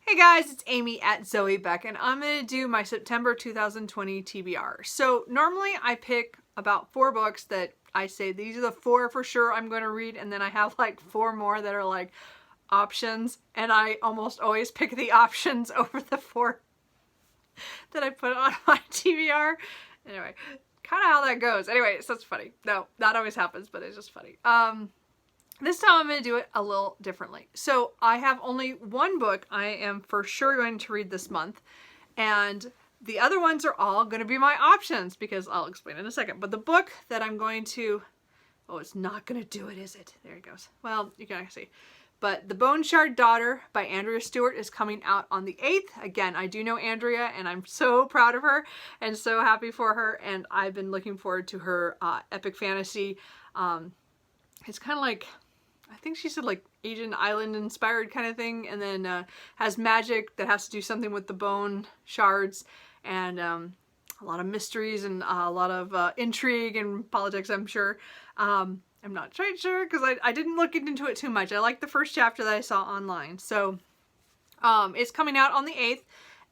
Hey guys, it's Amy at Zoe Beck, and I'm going to do my September 2020 TBR. So normally I pick about 4 books that I say these are the 4 for sure I'm going to read, and then I have like 4 more that are like options, and I almost always pick the options over the 4 that I put on my TBR. Anyway, kind of how that goes. Anyway, so it's funny. No, that always happens, but it's just funny. This time I'm going to do it a little differently. So I have only 1 book I am for sure going to read this month, and the other ones are all going to be my options because I'll explain in a second. But the book that I'm going to, oh, it's not going to do it, is it? There it goes. Well, you can see. But The Bone Shard Daughter by Andrea Stewart is coming out on the 8th. Again, I do know Andrea, and I'm so proud of her and so happy for her, and I've been looking forward to her epic fantasy. It's kind of like, I think she said like Asian island inspired kind of thing, and then has magic that has to do something with the bone shards, and a lot of mysteries and a lot of intrigue and politics, I'm sure. I'm not quite sure because I didn't look into it too much. I liked the first chapter that I saw online. So it's coming out on the 8th,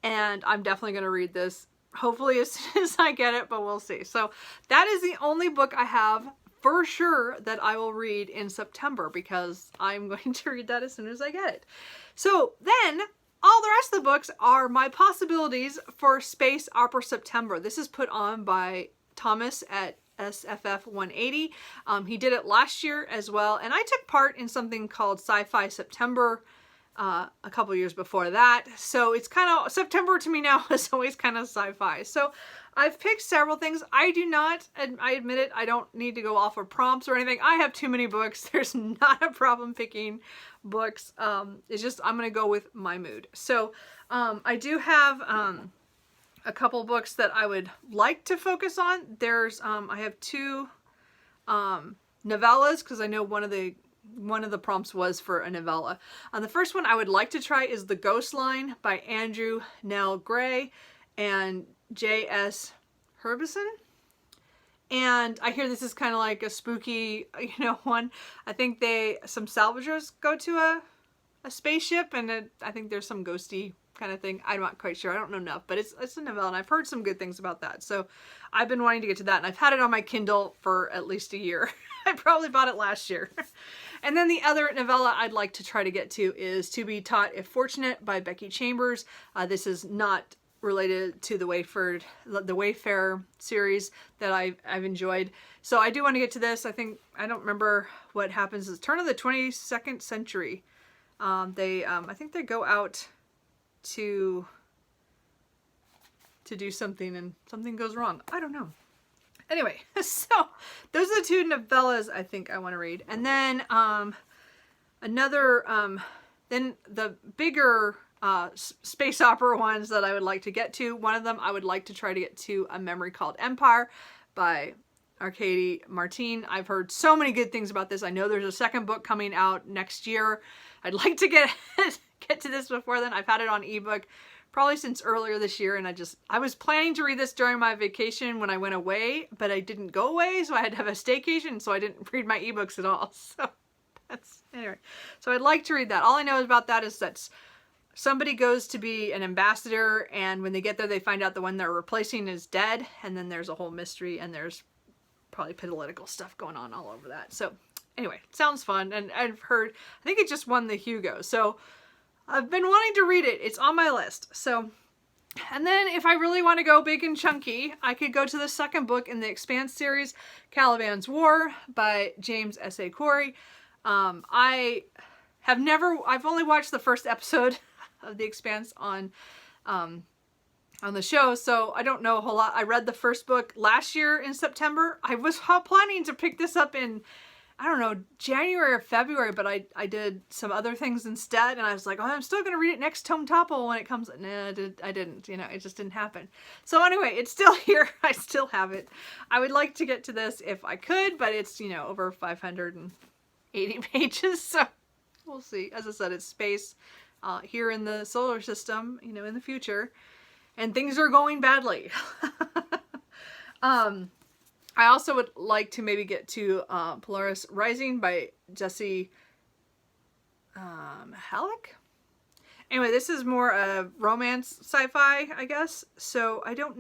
and I'm definitely going to read this hopefully as soon as I get it, but we'll see. So that is the only book I have for sure that I will read in September, because I'm going to read that as soon as I get it. So then all the rest of the books are my possibilities for Space Opera September. This is put on by Thomas at SFF180. He did it last year as well, and I took part in something called Sci-Fi September a couple years before that. So it's kind of, September to me now is always kind of sci-fi. So I've picked several things. I do not, and I admit it, I don't need to go off of prompts or anything. I have too many books. There's not a problem picking books. It's just, I'm going to go with my mood. So I do have a couple books that I would like to focus on. There's, I have 2 novellas, because I know one of the prompts was for a novella. The first one I would like to try is The Ghost Line by Andrew Nell Gray and J.S. Herbison. And I hear this is kind of like a spooky, one. I think some salvagers go to a spaceship, and I think there's some ghosty kind of thing. I'm not quite sure. I don't know enough, but it's a novella, and I've heard some good things about that. So I've been wanting to get to that, and I've had it on my Kindle for at least a year. I probably bought it last year. And then the other novella I'd like to try to get to is To Be Taught If Fortunate by Becky Chambers. This is not related to the Wayfarer series that I've enjoyed. So I do want to get to this. I don't remember what happens. It's the turn of the 22nd century. I think they go out to do something, and something goes wrong. I don't know. Anyway, so those are the 2 novellas I think I want to read. And then then the bigger space opera ones that I would like to get to. One of them I would like to try to get to, A Memory Called Empire by Arcady Martin. I've heard so many good things about this. I know there's a 2nd book coming out next year. I'd like to get to this before then. I've had it on ebook probably since earlier this year, and I was planning to read this during my vacation when I went away, but I didn't go away, so I had to have a staycation, so I didn't read my ebooks at all. So anyway. So I'd like to read that. All I know about that is that somebody goes to be an ambassador, and when they get there, they find out the one they're replacing is dead, and then there's a whole mystery, and there's probably political stuff going on all over that. So anyway, sounds fun, and I've heard, I think it just won the Hugo, so I've been wanting to read it. It's on my list. So, and then if I really want to go big and chunky, I could go to the 2nd book in the Expanse series, Caliban's War by James S.A. Corey. I've only watched the first episode of the Expanse on the show, so I don't know a whole lot. I read the first book last year in September. I was planning to pick this up in, I don't know, January or February, but I did some other things instead, and I was like, oh, I'm still going to read it next Tome Topple when it comes. Nah, I didn't. It just didn't happen. So anyway, it's still here. I still have it. I would like to get to this if I could, but it's, over 580 pages, so we'll see. As I said, it's space here in the solar system, in the future, and things are going badly. I also would like to maybe get to Polaris Rising by Jesse Halleck. Anyway, this is more a romance sci-fi, I guess. So I don't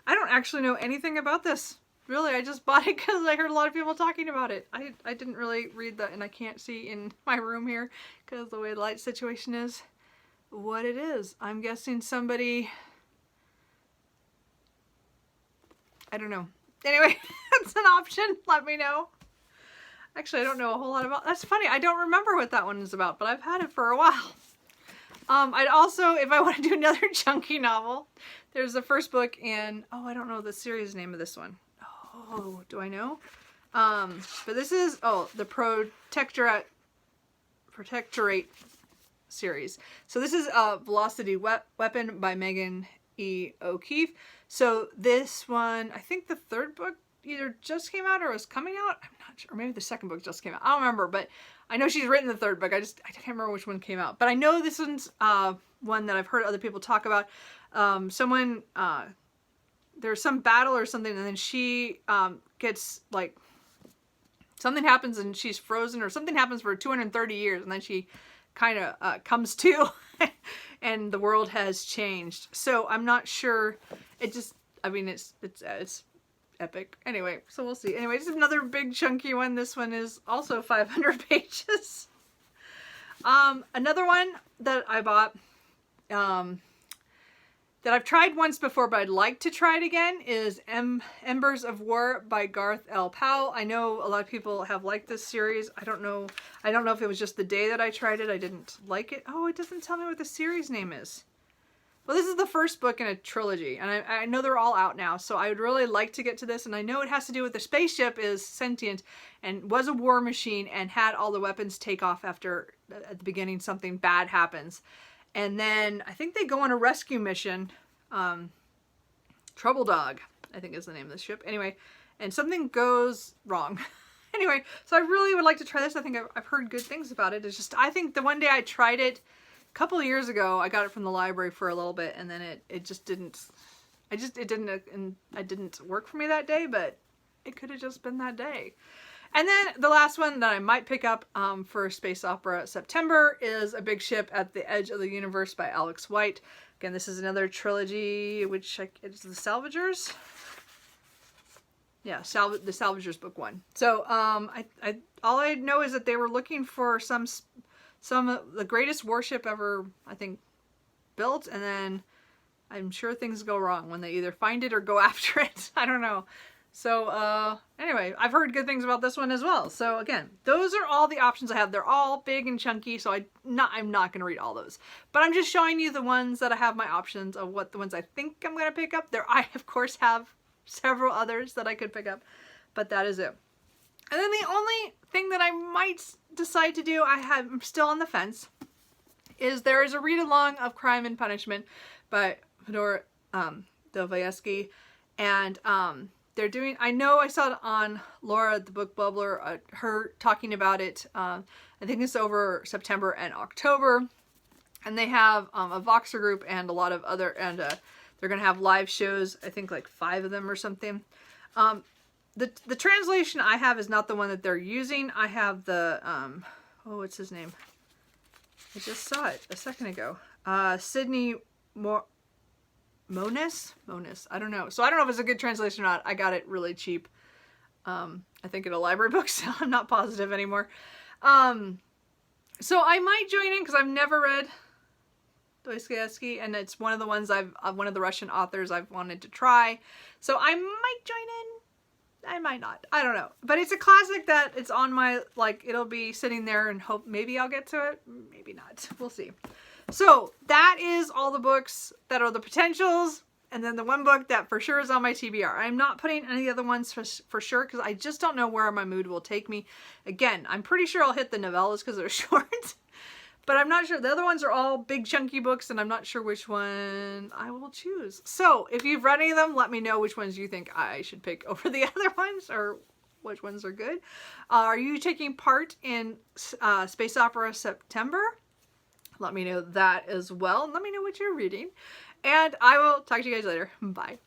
actually know anything about this. Really, I just bought it because I heard a lot of people talking about it. I didn't really read that, and I can't see in my room here because the way the light situation is what it is. I'm guessing somebody, I don't know. Anyway, that's an option. Let me know. Actually, I don't know a whole lot about. That's funny. I don't remember what that one is about, but I've had it for a while. I'd also, if I want to do another chunky novel, there's the first book in, oh, I don't know the series name of this one. Oh, do I know? But this is, oh, the Protectorate series. So this is Velocity Weapon by Megan E. O'Keefe. So this one, I think the third book either just came out or was coming out. I'm not sure. Or maybe the second book just came out. I don't remember, but I know she's written the third book. I can't remember which one came out. But I know this one's one that I've heard other people talk about. There's some battle or something, and then she gets, like, something happens and she's frozen, or something happens for 230 years, and then she kind of comes to, and the world has changed. So I'm not sure. It just, I mean, it's epic. Anyway, so we'll see. Anyway, just another big chunky one. This one is also 500 pages. Another one that I bought, that I've tried once before, but I'd like to try it again, is Embers of War by Garth L. Powell. I know a lot of people have liked this series. I don't know if it was just the day that I tried it, I didn't like it. Oh, it doesn't tell me what the series name is. Well, this is the first book in a trilogy, and I know they're all out now, so I would really like to get to this, and I know it has to do with the spaceship is sentient and was a war machine and had all the weapons take off after, at the beginning, something bad happens. And then I think they go on a rescue mission. Trouble Dog, I think is the name of the ship. Anyway, and something goes wrong. Anyway, so I really would like to try this. I think I've heard good things about it. It's just, I think the one day I tried it a couple of years ago, I got it from the library for a little bit, and then it just didn't, it didn't work for me that day, but it could have just been that day. And then the last one that I might pick up for Space Opera September is A Big Ship at the Edge of the Universe by Alex White. Again, this is another trilogy, which it's the Salvagers. Yeah, the Salvagers book 1. So all I know is that they were looking for some of the greatest warship ever, I think, built, and then I'm sure things go wrong when they either find it or go after it. I don't know. So anyway, I've heard good things about this one as well. So again, those are all the options I have. They're all big and chunky, so I'm not going to read all those. But I'm just showing you the ones that I have my options of what the ones I think I'm going to pick up. I, of course, have several others that I could pick up, but that is it. And then the only thing that I might decide to do, I'm still on the fence, is there is a read-along of Crime and Punishment by Fedor Dostoevsky, and they're doing, I know I saw it on Laura the Book Bubbler, her talking about it. I think it's over September and October. And they have a Voxer group and a lot of other, and they're going to have live shows, I think like 5 of them or something. The translation I have is not the one that they're using. I have the, oh, what's his name? I just saw it a second ago. Sydney Monis? I don't know. So I don't know if it's a good translation or not. I got it really cheap. I think at a library book sale. I'm not positive anymore. So I might join in because I've never read Dostoevsky, and it's one of the ones one of the Russian authors I've wanted to try. So I might join in. I might not. I don't know. But it's a classic that it's on my, like, it'll be sitting there and hope maybe I'll get to it. Maybe not. We'll see. So that is all the books that are the potentials, and then the one book that for sure is on my TBR. I'm not putting any other ones for sure because I just don't know where my mood will take me. Again, I'm pretty sure I'll hit the novellas because they're short, but I'm not sure. The other ones are all big chunky books, and I'm not sure which one I will choose. So if you've read any of them, let me know which ones you think I should pick over the other ones, or which ones are good. Are you taking part in Space Opera September? Let me know that as well. Let me know what you're reading. And I will talk to you guys later. Bye.